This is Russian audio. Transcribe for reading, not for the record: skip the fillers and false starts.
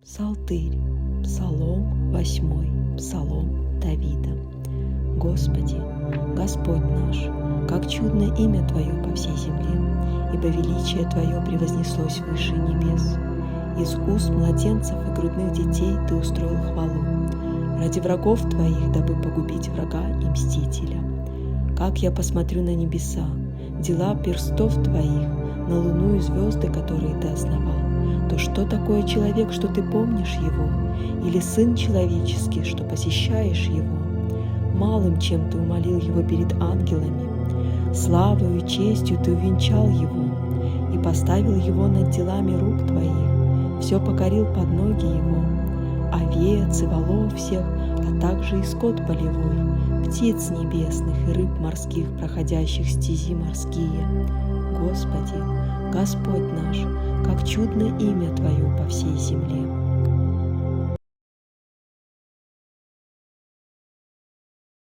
Псалтырь, Псалом 8, Псалом Давида. Господи, Господь наш, как чудно имя Твое по всей земле, ибо величие Твое превознеслось выше небес. Из уст младенцев и грудных детей Ты устроил хвалу, ради врагов Твоих, дабы погубить врага и мстителя. Как я посмотрю на небеса, дела перстов Твоих, на луну и звезды, которые Ты основал, то что такое человек, что Ты помнишь его, или сын человеческий, что посещаешь его? Малым, чем Ты умолил его перед ангелами, славою и честью Ты увенчал его и поставил его над делами рук Твоих, все покорил под ноги его, овец и волов всех, а также и скот полевой, птиц небесных и рыб морских, проходящих стези морские. Господи, Господь наш, как чудно имя Твое по всей земле.